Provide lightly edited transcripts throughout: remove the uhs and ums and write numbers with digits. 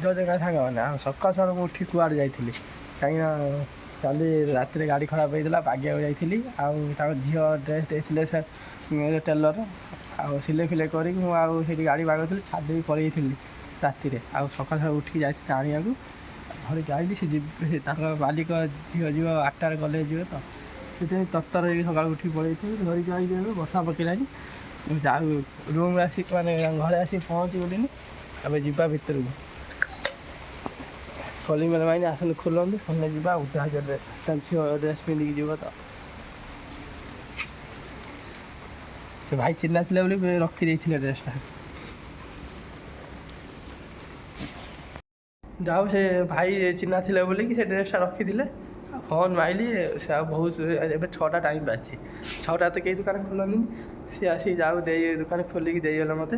ଜଣେ ସାଙ୍ଗମାନେ ଆଉ ସକାଳୁ ସକାଳୁ ମୁଁ ଉଠି କୁଆଡ଼େ ଯାଇଥିଲି କାହିଁକିନା କାଲି ରାତିରେ ଗାଡ଼ି ଖରାପ ହେଇଥିଲା ବାଗିବାକୁ ଯାଇଥିଲି ଆଉ ତାଙ୍କ ଝିଅ ଡ୍ରେସ୍ ଦେଇଥିଲେ ସେ ଟେଲର ଆଉ ସିଲେଇ ଫିଲେଇ କରିକି ମୁଁ ଆଉ ସେଇଠି ଗାଡ଼ି ବାଗଉଥିଲି ଛାଡ଼ି ଦେଇକି ପଳେଇ ଯାଇଥିଲି ରାତିରେ ଆଉ ସକାଳୁ ସକାଳୁ ଉଠିକି ଯାଇଥିଲି ଆଣିବାକୁ ଧରିକି ଆଇଲି ସେ ଯିବେ ତାଙ୍କ ମାଲିକ ଝିଅ ଯିବ 8ଟାରେ କଲେଜ ଯିବେ ତ ସେଥିପାଇଁ ତରତର ହେଇକି ସକାଳୁ ଉଠିକି ପଳେଇଥିଲି ଧରିକି ଆଇଲି ଏବେ ବର୍ଷା ପକେଇଲାଣି ଯାଉ ରୁମ୍ରେ ଆସିକି ମାନେ ଘରେ ଆସିକି ପହଞ୍ଚିଗଲିଣି ଏବେ ଯିବା ଭିତରକୁ କଲିଂ ବେଲ୍ ମାଇନେ ଆସନ୍ତୁ ଖୋଲନ୍ତୁ ଖୋଲିଲେ ଯିବା ଆଉ ତା ଝିଅ ଡ୍ରେସ୍ ପିନ୍ଧିକି ଯିବ ତ ସେ ଭାଇ ଚିହ୍ନା ଥିଲେ ବୋଲି ରଖିଦେଇଥିଲେ ଡ୍ରେସ୍ଟା ଯାଉ ସେ ଭାଇ ଚିହ୍ନା ଥିଲେ ବୋଲିକି ସେ ଡ୍ରେସ୍ଟା ରଖିଥିଲେ ଆଉ ଫୋନ୍ ମାଇଲି ସେ ଆଉ ବହୁତ ଏବେ 6ଟା ଟାଇମ୍ ବାଜିଛି 6ଟା ତ କେହି ଦୋକାନ ଖୋଲନ୍ତିନି ସିଏ ଆସିକି ଯାଉ ଦେଇ ଦୋକାନ ଖୋଲିକି ଦେଇଗଲେ ମୋତେ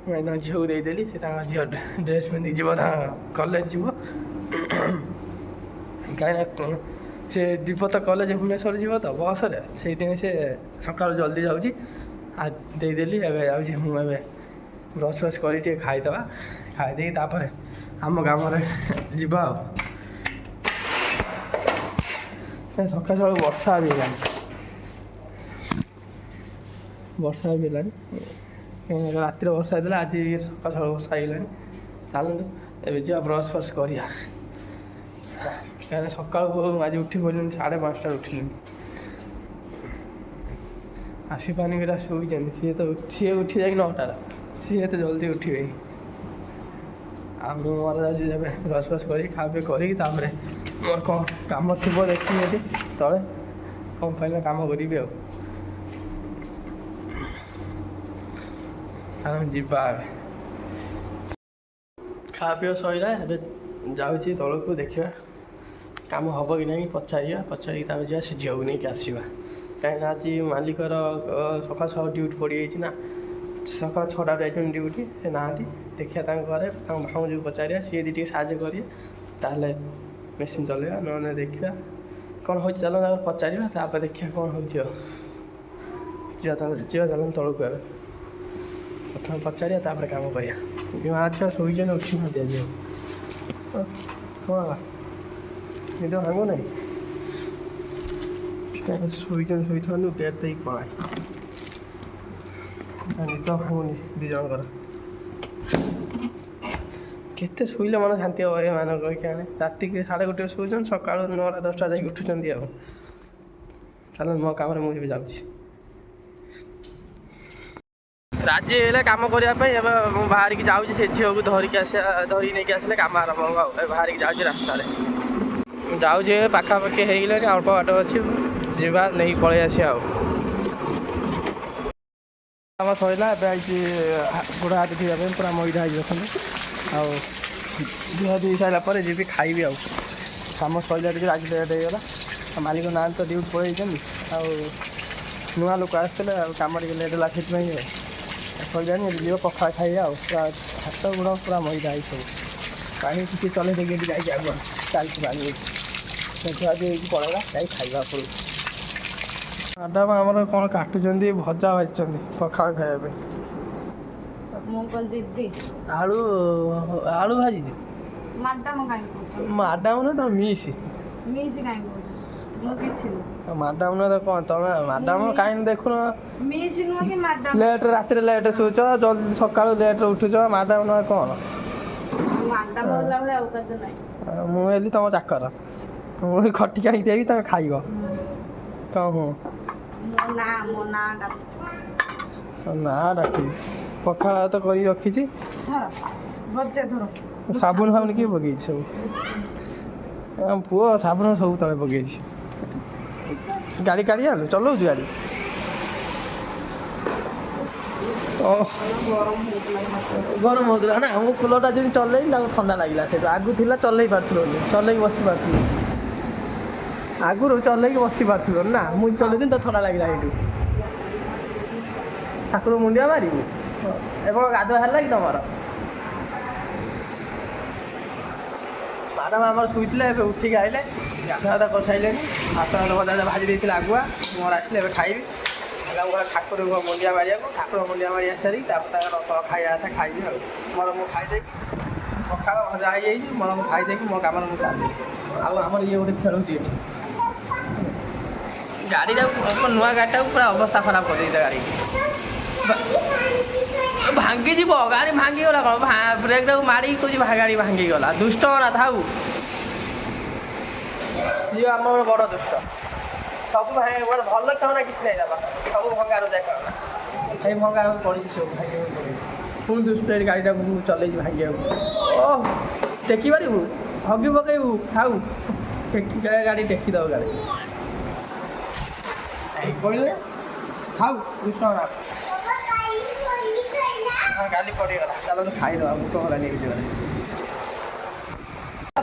ମୁଁ ତାଙ୍କ ଝିଅକୁ ଦେଇଦେଲି ସେ ତାଙ୍କ ଝିଅ ଡ୍ରେସ୍ ପିନ୍ଧିକି ଯିବ ତାଙ୍କ କଲେଜ ଯିବ କାହିଁକିନା ସେ ଯିବ ତ କଲେଜ ଭୁବନେଶ୍ୱର ଯିବ ତ ବସ୍ରେ ସେଇଥିପାଇଁ ସେ ସକାଳୁ ଜଲ୍ଦି ଯାଉଛି ଆଉ ଦେଇଦେଲି ଏବେ ଯାଉଛି ମୁଁ ଏବେ ବ୍ରସ୍ ଫ୍ରସ୍ କରି ଟିକେ ଖାଇଦେବା ଖାଇଦେଇକି ତାପରେ ଆମ କାମରେ ଯିବା ଆଉ ସକାଳୁ ସକାଳୁ ବର୍ଷା ବି ହେଲାଣି ରାତିରେ ବର୍ଷା ହେଇଥିଲା ଆଜି ସକାଳୁ ସକାଳୁ ବର୍ଷା ହେଇଗଲାଣି ଚାଲନ୍ତୁ ଏବେ ଯିବା ବ୍ରସ୍ ଫ୍ରସ୍ କରିବା କାହିଁକିନା ସକାଳୁ ଆଜି ଉଠି ପଡ଼ିଲିଣି 5:30ଟାରେ ଉଠିଲିଣି ଆସିପାନି କିରା ଶୋଇଛନ୍ତି ସିଏ ଉଠି ଯାଇକି 9ଟାରେ ସିଏ ଏତେ ଜଲ୍ଦି ଉଠିବେନି ଆଉ ମୁଁ ମୋର ଯାଉଛି ଏବେ ବ୍ରସ୍ ଫ୍ରସ୍ କରିକି ଖାଇବା ପିଇବା କରିକି ତାପରେ ମୋର କ'ଣ କାମ ଥିବ ଦେଖିବି ଯଦି ତଳେ କ'ଣ ପାଇଲେ କାମ କରିବି ଆଉ ଆମେ ଯିବା ଏବେ ଖାଇବା ପିଇବା ସରିଲା ଏବେ ଯାଉଛି ତଳକୁ ଦେଖିବା କାମ ହେବ କି ନାହିଁ ପଚାରିକି ତାପରେ ଯିବା ସେ ଝିଅକୁ ନେଇକି ଆସିବା କାହିଁକିନା ଆଜି ମାଲିକର ସକାଳୁ ସକାଳୁ ଡ୍ୟୁଟି ପଡ଼ିଯାଇଛି ନା ସକାଳ 6ଟାରେ ଯାଇଛନ୍ତି ଡ୍ୟୁଟି ସେ ନାହାନ୍ତି ଦେଖିବା ତାଙ୍କ ଘରେ ତାଙ୍କ ଭାଉଜକୁ ପଚାରିବା ସିଏ ଯଦି ଟିକେ ସାହାଯ୍ୟ କରିବେ ତାହେଲେ ମେସିନ୍ ଚଲେଇବା ନହେଲେ ଦେଖିବା କ'ଣ ହେଉଛି ଚାଲ ତାପରେ ପଚାରିବା ତାପରେ ଦେଖିବା କ'ଣ ହେଉଛି ଆଉ ଯିବା ଚାଲନ୍ତୁ ତଳକୁ ଏବେ ପ୍ରଥମେ ପଚାରିବା ତାପରେ କାମ କରିବା ମା ଛୁଆ ଶୋଇଛନ୍ତି ଉଠିନାହାନ୍ତି ଆଜି କ'ଣ ନିଦ ଭାଙ୍ଗୁ ନାହିଁ ଶୋଇଥାନ୍ତୁ ଗେଟ୍ ଦେଇକି ପଳାଏ ନିଦ ଭାଙ୍ଗୁନି ଦୁଇ ଜଣଙ୍କର କେତେ ଶୋଇଲେ ମନ ଶାନ୍ତି ହେବ ଏମାନଙ୍କ ଆଣେ ରାତିକି 1:30 ଶୋଉଛନ୍ତି ସକାଳୁ 9ଟା 10ଟା ଯାଇକି ଉଠୁଛନ୍ତି ଆଉ ଚାଲ ମୋ କାମରେ ମୁଁ ଏବେ ଯାଉଛି ରାଜି ହେଲେ କାମ କରିବା ପାଇଁ ଏବେ ମୁଁ ବାହାରିକି ଯାଉଛି ସେ ଝିଅକୁ ଧରିକି ନେଇକି ଆସିଲେ କାମ ଆରମ୍ଭ ହେବ ଆଉ ଏବେ ବାହାରିକି ଯାଉଛି ରାସ୍ତାରେ ଯାଉଛି ଏବେ ପାଖାପାଖି ହେଇଗଲାଣି ଅଳ୍ପ ବାଟ ଅଛି ଯିବା ନେଇକି ପଳେଇ ଆସିବା ଆଉ କାମ ସରିଲା ଏବେ ଆଇଛି ଗୋଡ଼ ହାତ ଧୋଇବା ପାଇଁ ପୁରା ମଇଦା ହେଇକି ଅଛନ୍ତି ଆଉ ଧୁଆ ଧୋଇ ସାରିଲା ପରେ ଯିବି ଖାଇବି ଆଉ କାମ ସରିଲା ଟିକେ ଆଜି ଲେଟ୍ ହେଇଗଲା ଆଉ ମାଲିକ ନାହାନ୍ତି ତ ଡ୍ୟୁଟି ପଳେଇଛନ୍ତି ଆଉ ନୂଆ ଲୋକ ଆସିଥିଲେ ଆଉ କାମ ଟିକେ ଲେଟ୍ ହେଲା ସେଥିପାଇଁ ସରିଲାଣି ଏବେ ଯିବ ପଖାଳ ଖାଇବା ଆଉ ପୁରା ହାତ ଗୋଡ଼ ପୁରା ମଇଦା ହେଇ ସବୁ ପାଣି କିଛି ଚଲେଇ ଦେଇକି ଏଠି ଯାଇକି ଆଗୁଆ ଚାଲିଛି ପାଣି ଧୁଆ ଧୋଇ ହେଇକି ପଳେଇବା ଯାଇକି ଖାଇବା ପଡ଼ିବ ମ୍ୟାଡ଼ାମ୍ ଆମର କ'ଣ କାଟୁଛନ୍ତି ଭଜା ଭାଜୁଛନ୍ତି ପଖାଳ ଖାଇବା ପାଇଁ ଆଳୁ ଭାଜିଛି ମ୍ୟାଡ଼ାମ୍ ନା ତମ ମିସ୍ ମ୍ୟାଡ଼ାମ୍ ନା କ'ଣ ତମେ ମ୍ୟାଡ଼ାମ୍ କାହିଁକି ଦେଖୁନ ଲେଟ୍ରେ ରାତିରେ ଲେଟ୍ ଶୋଉଛ ଜଲ୍ଦି ସକାଳୁ ଲେଟ୍ରେ ଉଠୁଛ ମ୍ୟାଡ଼ାମ୍ ନା କ'ଣ ମୁଁ ହେଲି ତମ ଚାକର ମୁଁ ଖଟିକି ଆଣିକି ଦେବି ତମେ ଖାଇବ କ'ଣ ହୁଁ ନା ଡାକିବି ପଖାଳ ତ କରିକି ରଖିଛି ସାବୁନ ଫାବୁନ କିଏ ପକେଇଛି ସବୁ ପୁଅ ସାବୁନ ସବୁ ତଳେ ପକେଇଛି ଗାଡ଼ି କାଢ଼ି ଆଣିଲୁ ଚଲଉଛୁ ଗାଡ଼ି ଗରମ ହେଉଥିଲା ନା ମୁଁ କୁଲରଟା ଯେମିତି ଚଲେଇଲି ତାକୁ ଥଣ୍ଡା ଲାଗିଲା ସେଇଠୁ ଆଗକୁ ଥିଲା ଚଲେଇ ପାରୁଥିଲୁ ଚଲେଇକି ବସି ପାରୁଥିଲୁ ଆଗରୁ ଚଲେଇକି ବସି ପାରୁଥିଲୁ ନା ମୁଁ ଚଲେଇଥିଲି ତ ଥଣ୍ଡା ଲାଗିଲା ଏଇଠୁ ଠାକୁର ମୁଣ୍ଡିଆ ମାରିବୁ ଏବେ ଗାଧୁଆ ହେଲା କି ତମର ମ୍ୟାଡ଼ାମ୍ ଆମର ଶୋଇଥିଲେ ଏବେ ଉଠିକି ଆଇଲେ ଗାଧୁଆ କରିସାରିଲେଣି ଭାତ ଭଜା ଭାଜି ଦେଇଥିଲେ ଆଗୁଆ ମୋର ଆସିଲେ ଏବେ ଖାଇବି ଠାକୁରଙ୍କ ମୁଣ୍ଡିଆ ମାରିବାକୁ ଠାକୁର ମୁଣ୍ଡିଆ ମାରି ସାରିକି ତାପରେ ତାଙ୍କର ଖାଇବା କଥା ଖାଇବି ଆଉ ମୋର ମୁଁ ଖାଇଦେବି ପଖାଳ ଭଜା ହେଇଯାଇଛି ମୋର ମୁଁ ଖାଇଦେଇକି ମୋ କାମରେ ମୁଁ ଚାଲିଲି। ଆଉ ଆମର ଇଏ ଗୋଟେ ଖେଳୁଛି ଏଠି ଗାଡ଼ିଟାକୁ ନୂଆ ଗାଡ଼ିଟାକୁ ପୁରା ଅବସ୍ଥା ଖରାପ କରିଦେଇଛି ଗାଡ଼ିକି ଭାଙ୍ଗିଯିବ ଗାଡ଼ି ଭାଙ୍ଗିଗଲା କ'ଣ ବ୍ରେକ୍ଟାକୁ ମାରିକି କହୁଛି ଗାଡ଼ି ଭାଙ୍ଗିଗଲା ଦୁଷ୍ଟ ନା ଥାଉ ଇଏ ଆମ ଗୋଟେ ବଡ଼ ଦୁଷ୍ଟ ସବୁ ମାନେ ଭଲ ଖେଳନା କିଛି ନାହିଁ ଦେବା ସବୁ ଭଙ୍ଗା ରୁଜା ଖେଳନା ଏଇ ଭଙ୍ଗା ପଡ଼ିଛି ସବୁ ଭାଙ୍ଗିବାକୁ ପଡ଼ିଛି ପୁଣି ଦୁଷ୍ଟ ଏଇ ଗାଡ଼ିଟାକୁ ମୁଁ ଚଲେଇଛି ଭାଙ୍ଗିବାକୁ ଓ ଟେକି ପାରିବୁ ହଗି ପକେଇବୁ ଥାଉ ଗାଡ଼ି ଟେକିଦେବ ଗାଡ଼ି କହିଲେ ଥାଉ ଦୁଷ୍ଟ ନା ହଁ ଗାଲି ପଡ଼ିଗଲା ଚାଲନ୍ତୁ ଖାଇଦେବା ଭୋକ ହେଲାନି ଏମିତି ଗଲେ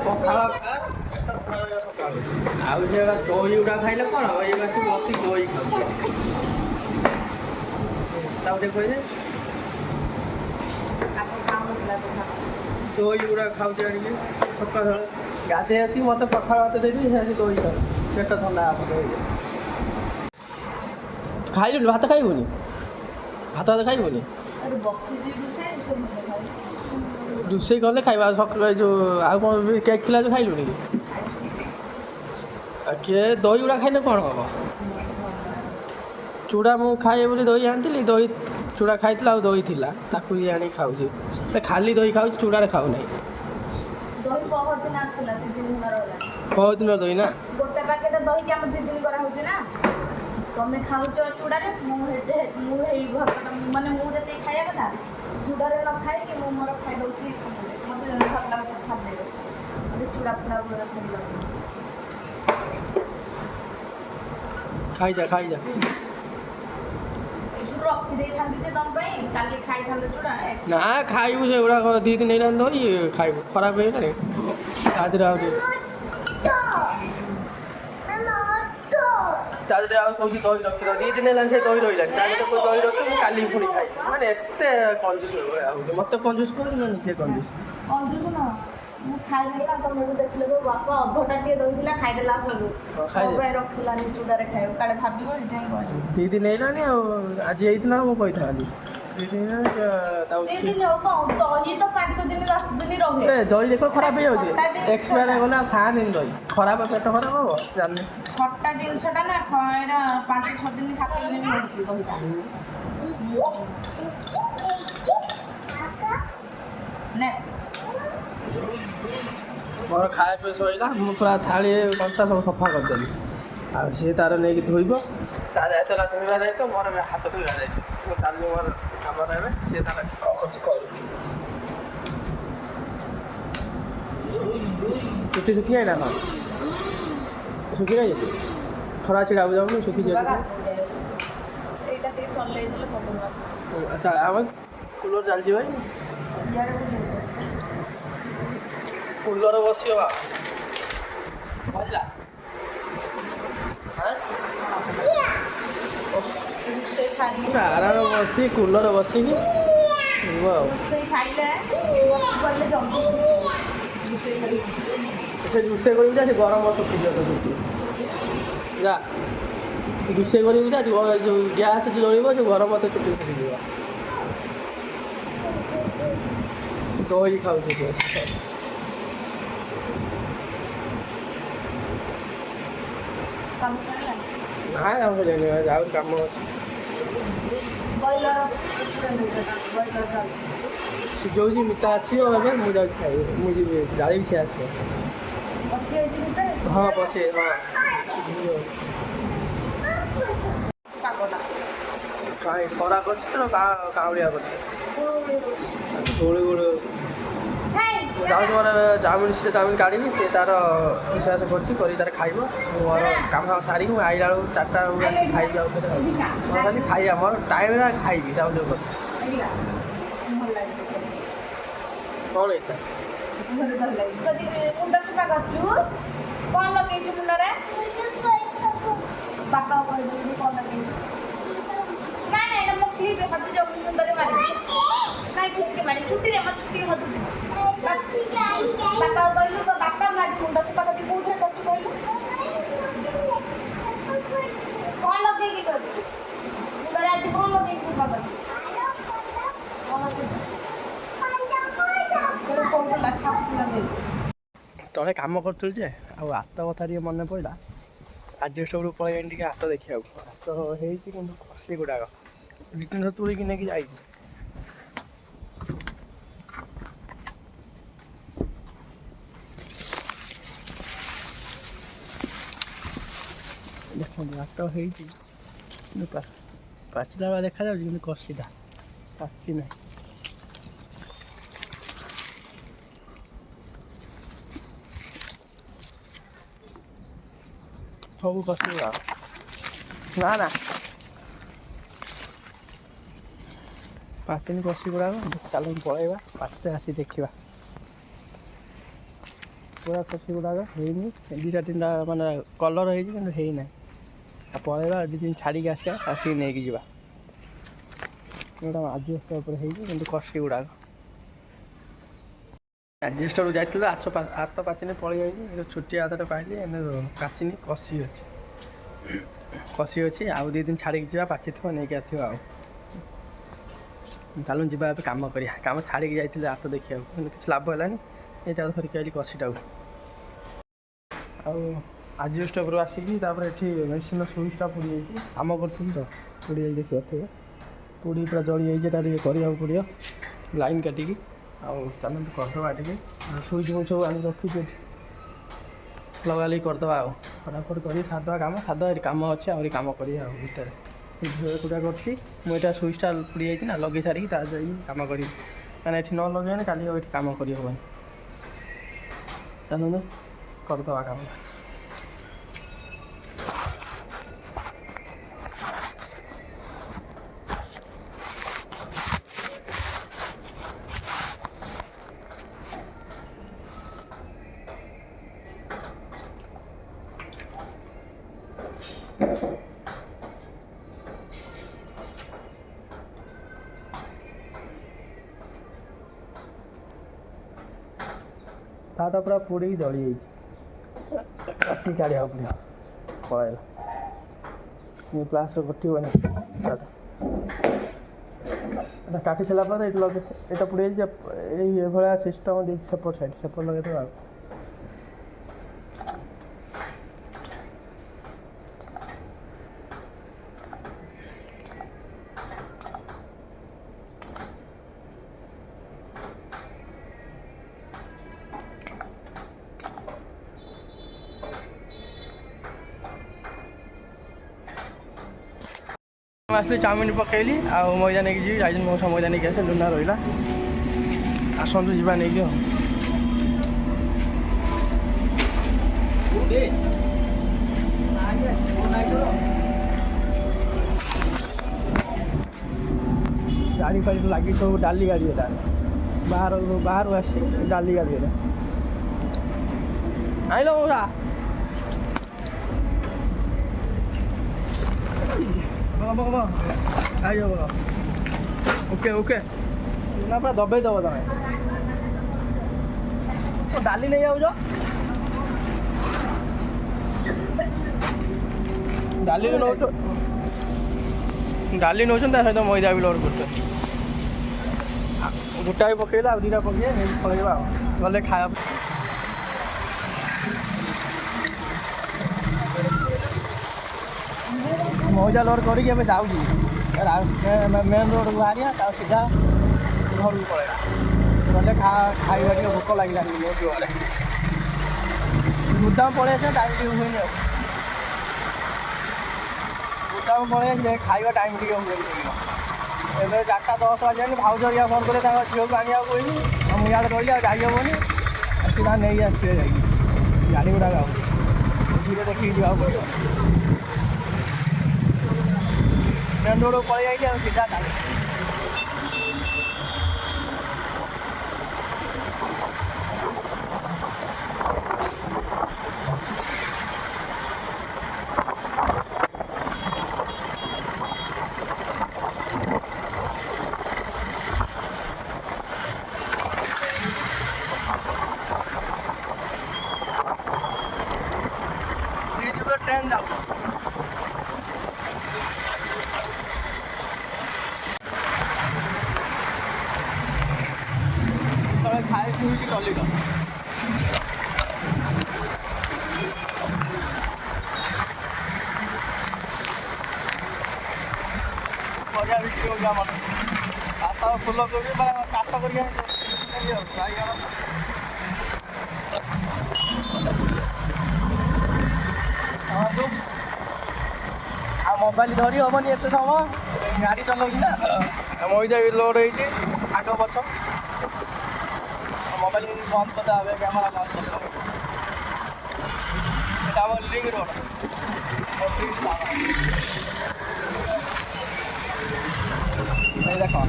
ପଖାଳ ସକାଳୁ ଆଉ ସେ ଦହି ଗୁଡ଼ା ଖାଇଲେ କ'ଣ ହବ ଏ ବାକି ବସି ଦହି ଖାଉଛି ତାକୁ ଟିକେ କହିଲେ ଦହି ଗୁଡ଼ା ଖାଉଛି ଆଣିକି ସକାଳ ଗାଧୋଇ ଆସିକି ମୋତେ ପଖାଳ ଭାତ ଦେଇଦେବି ସେ ଆସି ଦହି ଖାଉ ପେଟ ଥଣ୍ଡା ହବ ଦହି ଖାଇଲୁନି ଭାତ ଖାଇବୁନି ଭାତ ଖାଇବୁନି ରୋଷେଇ କଲେ ଖାଇବା ସକାଳେ ଯେଉଁ ଆଉ କ'ଣ କେକ୍ ଥିଲା ଯେଉଁ ଖାଇଲୁନି କି କିଏ ଦହି ଗୁଡ଼ା ଖାଇଲେ କ'ଣ ହେବ ଚୁଡ଼ା ମୁଁ ଖାଇବି ବୋଲି ଦହି ଆଣିଥିଲି ଦହି ଚୁଡ଼ା ଖାଇଥିଲା ଆଉ ଦହି ଥିଲା ତାକୁ ଇଏ ଆଣିକି ଖାଉଛି ଖାଲି ଦହି ଖାଉଛି ଚୁଡ଼ାରେ ଖାଉନାହିଁ ବହୁତ ଦିନ ଦହି ନା ଗୋଟେ ପ୍ୟାକେଟ୍ ଦହିକି ଆମର 2 ଦିନ କରାହେଉଛି ନା ତମେ ଖାଉଛ ଚୁଡ଼ାରେ ମୁଁ ହେଇ ମାନେ ମୁଁ ଯେତିକି ଖାଇବା କଥା ଚୁଡ଼ାରେ ନ ଖାଇକି ମୁଁ ମୋର ଖାଇଦେଉଛି ମୋତେ ଭଲ ଲାଗୁଛି ଖାଦ୍ୟରେ ମୋତେ ଚୁଡ଼ା ଫୁଡ଼ା ଉପରେ ଭଲ ଲାଗୁଛି ଖାଇଯା ଏଥିରୁ ରଖିଦେଇଥାନ୍ତି ଯେ ତମ ପାଇଁ କାଲି ଖାଇଥାନ୍ତୁ ଚୁଡ଼ା ନା ଖାଇବୁ ସେଗୁଡ଼ାକ 2 ଦିନ ହେଇନାହାନ୍ତି ଦହି ଖାଇବୁ ଖରାପ ହେଇଗଲାଣି ତା ଦେହରେ ଆଉ ତା ଦେହରେ ଆଉ କହୁଛି ଦହି ରଖିଦ 2 ଦିନ ହେଲାଣି ସେ ଦହି ରହିଲାନି ତା ଦେହରେ କହୁଛି ଦହି ରଖି ମୁଁ କାଲି ପୁଣି ଖାଇବି ମାନେ ଏତେ କଞ୍ଜୁସ ହେଉଛି ମୋତେ କଞ୍ଜୁସ କରୁଛି ମୁଁ ନିଜେ କଞ୍ଜୁସ ନା ମୁଁ ଖାଇଦେଲି ନା ତମକୁ ଦେଖିଲେ ତ ବାପା ଅଧଟା ଟିକେ ଦହିଥିଲା ଖାଇଦେଲା ସବୁ ରଖିଲାନି ଚୁଡ଼ାରେ ଖାଇବ କାଳେ ଭାବିବ ଏଯାଏଁ କହିଲି 2 ଦିନ ହେଇଲାଣି ଆଉ ଆଜି ହେଇଥିଲା ମୁଁ କହିଥାନ୍ତି 2 ଦିନ ଦହି ତ 5 ଦିନ 10 ଦିନ ରହେ ଦହି ଦେଖ ଖରାପ ହେଇଯାଉଛି ଏକ୍ସପାୟାର ହେଇଗଲେ ଆଉ ଖାଆନ୍ତିନି ଦହି ଖରାପ ପେଟ ଖରାପ ହେବ ଜାଣିନି ଖଟା ଜିନିଷଟା ନା ଏଇଟା 5-6 ଦିନ 7 ଦିନ ରହୁଛି ଦହିଟା ମୋର ଖାଇବା ପିଇବା ସରିଲା ମୁଁ ପୁରା ଥାଳି କଂସା ସବୁ ସଫା କରିଦେଲି ଆଉ ସିଏ ତାର ନେଇକି ଧୋଇବ ତା ଦାୟିତ୍ୱ ଧୋଇବା ଦାୟିତ୍ୱ ମୋର ହାତ ଧୋଇବା ଦାୟିତ୍ୱ ମୁଁ କାଲି ମୋର କାମ ରହିବେ ସିଏ ତାର କିଛି କରୁଛି ଚୁଟି ଶୁଖି ଯାଇ ନା କ'ଣ ଶୁଖି ଯାଇ ଖରା ଛିଡ଼ାକୁ ଯାଉନି ଶୁଖିଯିବ ଆଚ୍ଛା ଆମେ କୁଲର ଚାଲିଛି ଭାଇ କୁଲର ବସିବ ଆରାମ ବସି କୁଲର ବସିକି ସେ ରୋଷେଇ କରିବୁ ଯା ସେ ଗରମ ଶୁଖିଯିବ ତ ଯା ରୋଷେଇ କରିବୁ ଯା ଯେଉଁ ଗ୍ୟାସ୍ ଜଳିବ ଯେଉଁ ଗରମ ତ ଚୁଟି ଶୁଖିଯିବ ଦହି ଖାଉଛି ନାଇଁ ଆମ ଜାଣିବା ଆହୁରି କାମ ଅଛି ସିଝଉଛି ମିଠା ଆସିବ ଏବେ ମୁଁ ଯାଉଛି ଖାଇବି ମୁଁ ଯିବି ଜାଳିବି ସେ ଆସିବ ହଁ ବସେ ହଁ କାହିଁ ଖରା କରୁଛି ତ କାଉଁଳିଆ କରୁଛି ଗୋଳି ଗୋଳି ଯାଉଛି ମୋର ଚାଉମିନ ସେ ଚାଉମିନ କାଢ଼ିବି ସେ ତାର ରୋଷେଇବାସ କରୁଛି କରି ତାର ଖାଇବ ମୋର କାମ ସାରିକି ମୁଁ ଆଇଲା ବେଳକୁ 4ଟା ବେଳକୁ ଆସିକି ଖାଇବି ଆଉ ଥରେ ମୋର ଖାଲି ଖାଇବା ମୋର ଟାଇମ୍ରେ ଖାଇବି ଯାଉ କ'ଣ ହେଇଥିଲା ମୁଣ୍ଡ ସଫା କରୁଛୁ କ'ଣ ଲଗେଇଛୁ ମୁଣ୍ଡରେ ବାପା କହିଦେବୁ କ'ଣ ଲଗେଇଛୁ ନାଇଁ ଏଇଟା ମୋ କ୍ଲିପ୍ ହାତ ଯାଉ ମୁଣ୍ଡରେ ମାରି ନାଇଁ କ୍ଲିପ୍ରେ ମାରି ଛୁଟିରେ ମୋ ଛୁଟି ହତୁ ବାପା କହିଲୁ ତ ବାପା ମାରି ମୁଣ୍ଡ ସଫା କରିକି କୋଉଥିରେ କରୁଛୁ କହିଲୁ କ'ଣ ଲଗେଇକି କରୁଛୁ ମୁଣ୍ଡରେ ଆଜି କ'ଣ ଲଗେଇଛୁ ବାବା କ'ଣ ଲଗେଇଛୁ ତୋର କୋଉଟା ଲାଷ୍ଟ ତଳେ କାମ କରୁଥିଲି ଯେ ଆଉ ହାତ କଥା ଟିକେ ମନେ ପଡ଼ିଲା। ଆଜବେଷ୍ଟ ଉପରକୁ ପଳେଇନି ଟିକେ ହାତ ଦେଖିବାକୁ। ହାତ ହେଇଛି କିନ୍ତୁ ଖସି ଗୁଡ଼ାକ ଦୁଇ ତିନିଥର ତୁଳିକି ନେଇକି ଯାଇଛି। ଦେଖନ୍ତୁ ହାତ ହେଇଛି କିନ୍ତୁ ପାଚିଲା ଭଳିଆ ଦେଖାଯାଉଛି କିନ୍ତୁ କଷିଟା ପାଚି ନାହିଁ। ସବୁ କଷିଲା ନା ନା ପାଚିନି କଷି ଗୁଡ଼ାକ। ଚାଲନ୍ତୁ ପଳେଇବା ପାଚିଲେ ଆସି ଦେଖିବା। ପୁରା କଷି ଗୁଡ଼ାକ ହେଇନି, ଦୁଇଟା ତିନିଟା ମାନେ କଲର୍ ହେଇଛି କିନ୍ତୁ ହେଇନାହିଁ। ଆଉ ପଳେଇବା 2 ଦିନ ଛାଡ଼ିକି ଆସିବା, ଆସିକି ନେଇକି ଯିବା। ଗୋଟେ ଆଜବେଷ୍ଟ ଉପରେ ହେଇଛି କିନ୍ତୁ କଷି ଗୁଡ଼ାକ। ଆଜବେଷ୍ଟରୁ ଯାଇଥିଲୁ ହାତ ପାଚିନି ପଳେଇ ଯାଇଛି। ଛୋଟିଆ ହାତଟେ ପାଇଲି ଏନେ ପାଚିନି କଷି ଅଛି। ଆଉ 2 ଦିନ ଛାଡ଼ିକି ଯିବା, ପାଚିଥିବ ନେଇକି ଆସିବା। ଆଉ ଚାଲୁନ ଯିବା ଏବେ କାମ କରିବା। କାମ ଛାଡ଼ିକି ଯାଇଥିଲେ ହାତ ଦେଖିବାକୁ କିନ୍ତୁ କିଛି ଲାଭ ହେଲାନି। ଏଇଟା ଧରିକି ଆଇଲି କଷିଟାକୁ। ଆଉ ଆଜବେଷ୍ଟ ଉପରୁ ଆସିକି ତାପରେ ଏଠି ମେସିନ୍ର ସୁଇଚ୍ଟା ପୋଡ଼ି ଯାଇଛି। କାମ କରୁଥିଲି ତ ପୋଡ଼ି ଯାଇଛି ଦେଖିପାରୁଥିବ। ପୋଡ଼ି ପୁରା ଜଳିଯାଇଛି। ଏଟା ଟିକେ କରିବାକୁ ପଡ଼ିବ ଲାଇନ୍ କାଟିକି। ଆଉ ଚାଲନ୍ତୁ କରିଦେବା ଟିକେ। ସୁଇଚ୍ ସବୁ ଆଣି ରଖିଛୁ ଏଠି, ଲଗାଲଗି କରିଦେବା। ଆଉ ଫଟାଫଟ କରି ସାରିଦେବା କାମ। ଏଠି କାମ ଅଛି ଆହୁରି କାମ କରିବା। ଆଉ ଭିତରେ ଏଗୁଡ଼ା କରୁଛି ମୁଁ। ଏଇଟା ସୁଇଚ୍ଟା ପୋଡ଼ି ଯାଇଛି ନା, ଲଗେଇ ସାରିକି ତା ଯାଇକି କାମ କରିବି। କାହିଁକିନା ଏଠି ନ ଲଗେଇଲେ କାଲି ଆଉ ଏଠି କାମ କରିହେବନି। ଚାଲନ୍ତୁ କରିଦେବା କାମ। ତାଟା ପୁରା ପୋଡ଼ିକି ଜଳିଯାଇଛି। କାଟି କାଢ଼ିବାକୁ ପଡ଼ିବ। ପଳେଇଲା ପ୍ଲାଷ୍ଟର କଟିବନି। ଏଇଟା କାଟିଥିଲା ପରେ ଏଇଠି ଲଗେଇ, ଏଇଟା ପୋଡ଼ିଯାଇଛି। ଏଇଭଳିଆ ସିଷ୍ଟମ୍ ଦେଇଛି ସେପଟ ସାଇଡ଼୍, ସେପଟ ଲଗେଇଦେବା। ଆଉ ଆସିଲି ଚାଉମିନ ପକେଇଲି ଆଉ ମଇଦା ନେଇକି ଯିବି। ଯାଇଛନ୍ତି ମଉସା ମଇଦା ନେଇକି ଆସିଲେ, ଲୁନା ରହିଲା। ଆସନ୍ତୁ ଯିବା ନେଇକି। ଆଉ ଗାଡ଼ି ଫାଡ଼ି ଲାଗି ସବୁ ଡାଲି ଗାଡ଼ି। ଏଟା ବାହାରୁ ଆସିଛି ଡାଲି ଗାଡ଼ି। ଏଟା ଆଇଲ ମଉସା। ଖାଇବ ଓକେ ନା ପୁରା ଦବେଇ ଦେବ ତମେ। ଡାଲି ନେଇ ଯାଉଛ, ଡାଲି ନେଉଛନ୍ତି ତା ସହିତ ମଇଦା ବି ଲୋଡ୍ କରୁଛନ୍ତି। ଗୋଟାଏ ପକେଇଲା ଆଉ 2ଟା ପକେଇବା ନେଇକି ପଳେଇବା। ଆଉ ଗଲେ ଖାଇବା ମଇଦା ଲୋଡ୍ କରିକି ଏବେ ଯାଉଛି ମେନ୍ ରୋଡ଼କୁ ବାହାରିବା। ଆଉ ସିଧା ଘରକୁ ପଳେଇବା। ଗଲେ ଖାଇବା ଟିକେ ଭୋକ ଲାଗିଲାନି ବହୁତ ଜୋରରେ। ଗୁଦାମ ପଳେଇ ଆସିବା, ଟାଇମ୍ ଟିକେ ହୁଏନି। ଆଉ ଗୁଦାମ ପଳେଇ ଆସିଲେ ଖାଇବା ଟାଇମ୍ ଟିକେ ହୁଏନି। ଏବେ 4ଟା 10 ବାଜିଲାଣି। ଭାଉଜ ହେରିକା ଫୋନ୍ କଲେ ତାଙ୍କ ଝିଅକୁ ଆଣିବାକୁ କହିଲି। ଆଉ ମୁଁ ଇଆଡ଼େ ରହିଲି, ଆଉ ଯାଇହେବନି। ସିଧା ନେଇ ଆସିବେ ଯାଇକି ଗାଡ଼ି ଗୁଡ଼ାକ। ଆଉ ଧୀରେ ଦେଖିକି ଯିବାକୁ ପଡ଼ିବ। ମେନ୍ ରୋଡ଼କୁ ପଳେଇ ଯାଇକି ଆଉ ସିଧା ଚାଲେ। ट्रेन जाऊ खाए पिई गली ପରିବା ବିକ୍ରି ହେଉଛି ଆମର ଚାଷ ଫୁଲକୋବି ମାନେ ଚାଷ କରିକି ବାଇଗଣ ଆଉ ମୋବାଇଲ ଧରି ହେବନି ଏତେ ସମୟ ଗାଡ଼ି ଚଲାଉଛି ନା ମଇଦା ବି ଲୋଡ଼ ହେଇଛି ଆଗ ପଛ ମୋବାଇଲ ବନ୍ଦ କରିଦେବା ଏବେ କ୍ୟାମେରା ବନ୍ଦ କରିଦେବା এটা আমার লিঙ্ক রোড এই দেখো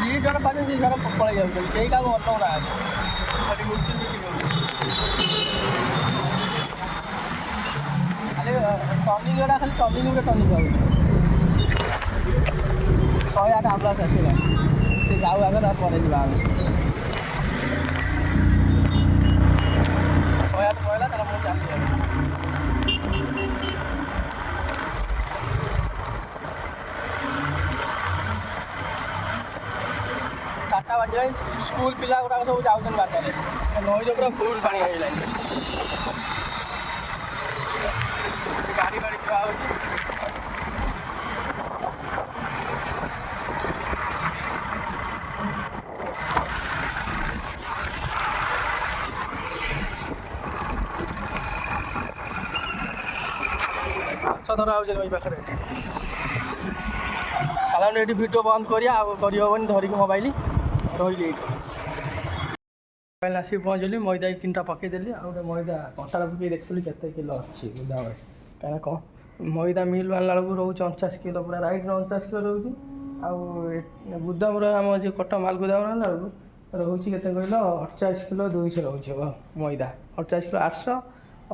ଯିଏ ଜଣେ ପାଉଛନ୍ତି ସେ ଜଣେ ପଳେଇ ଯାଉଛନ୍ତି କେହି କାହାକୁ ଅନଉନାହାନ୍ତି ସେଠି ମୃତ୍ୟୁ ଖାଲି ଟର୍ଣ୍ଣିଂ ଗୁଡ଼ା ଖାଲି ଟର୍ଣ୍ଣିଂ ଗୋଟେ ଟର୍ଣ୍ଣିଂ ଯାଉଛି 108 ଆମ୍ବୁଲାନ୍ସ ଆସିଲାଣି ସେ ଯାଉ ଆଗ ତା ପରେ ଯିବା ଆମେ 108 ପଳେଇଲା ତାର ମୁଁ ଚାଲିଯାଉଛି ଚାରିଟା ବାଜିଲାଣି ସ୍କୁଲ ପିଲା ଗୁଡ଼ାକ ସବୁ ଯାଉଛନ୍ତି ବାଟରେ ନଈରେ ପୁରା ଫୁଲ୍ ପାଣି ହେଇଗଲାଣି ଗାଡ଼ି ବାଡ଼ି ଥୁଆ ହେଉଛି ମାଛ ଧରା ହେଉଛି ନଈ ପାଖରେ ଚାଲନ୍ତୁ ଏଠି ଭିଡ଼ିଓ ବନ୍ଦ କରିବା ଆଉ କରିହେବନି ଧରିକି ମୋବାଇଲ ରହିଲି ଏଇଠି ମୋବାଇଲ ଆସିକି ପହଞ୍ଚିଲି ମଇଦା 3ଟା ପକେଇଦେଲି ଆଉ ଗୋଟେ ମଇଦା କଣ୍ଟାଟା ପକେଇ ଦେଖୁଥିଲି କେତେ କିଲୋ ଅଛି ଗୋଦାମରେ କାହିଁକିନା କ'ଣ ମଇଦା ମିଲ୍ ଆଣିଲା ବେଳକୁ ରହୁଛି 49 କିଲୋ ପୁରା ରାଇଟ୍ରେ 49 କିଲୋ ରହୁଛି ଆଉ ଗୋଦାମର ଆମ ଯେଉଁ କଟା ମାଲ ଗୋଦାମର ଆଣିଲା ବେଳକୁ ରହୁଛି କେତେ କହିଲ 48 କିଲୋ 200 ରହୁଛି ମଇଦା 48 କିଲୋ 800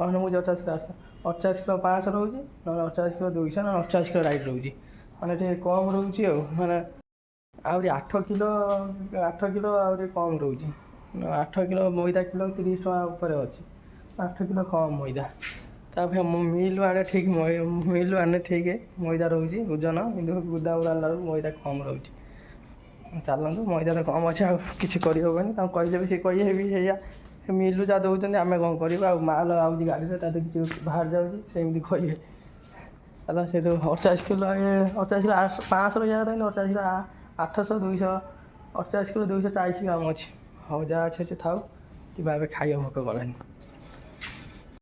ଅନୁଭୂତି 50 କିଲୋ 800 50 କିଲୋ 500 ରହୁଛି ନହେଲେ 50 କିଲୋ 200 ନହେଲେ 50 କିଲୋ ରାଇଟ୍ ରହୁଛି ମାନେ ଟିକେ କମ୍ ରହୁଛି ଆଉ ମାନେ ଆହୁରି 8 କିଲୋ ଆହୁରି କମ୍ ରହୁଛି 8 କିଲୋ ମଇଦା କିଲୋ 30 ଟଙ୍କା ଉପରେ ଅଛି 8 କିଲୋ କମ୍ ମଇଦା ତାପରେ ମିଲ୍ ଆଣେ ଠିକ୍ ମିଲ୍ ଆଣେ ଠିକ୍ ମଇଦା ରହୁଛି ଓଜନ କିନ୍ତୁ ଗୋଦାମରୁ ଆଣିଲା ବେଳକୁ ମଇଦା କମ୍ ରହୁଛି ଚାଲନ୍ତୁ ମଇଦାଟା କମ୍ ଅଛି ଆଉ କିଛି କରିହେବନି ତାଙ୍କୁ କହିଲେ ବି ସେ କହିବେ ବି ସେଇଆ ମିଲ୍ରୁ ଯାହା ଦେଉଛନ୍ତି ଆମେ କ'ଣ କରିବା ଆଉ ମାଲ ଆଉଛି ଗାଡ଼ିରେ ତା ଦେହରେ କିଛି ବାହାରି ଯାଉଛି ସେମିତି କହିବେ ହେଲା ସେଇଠୁ 48 କିଲୋ 50 କିଲୋ 500 ଜାଗାରେ 50 କିଲୋ 800 200 48 କିଲୋ 240 ଗ୍ରାମ ଅଛି ହଉ ଯାହା ଅଛି ଥାଉ କିବା ଏବେ ଖାଇବା ଭୋକ କଲାନି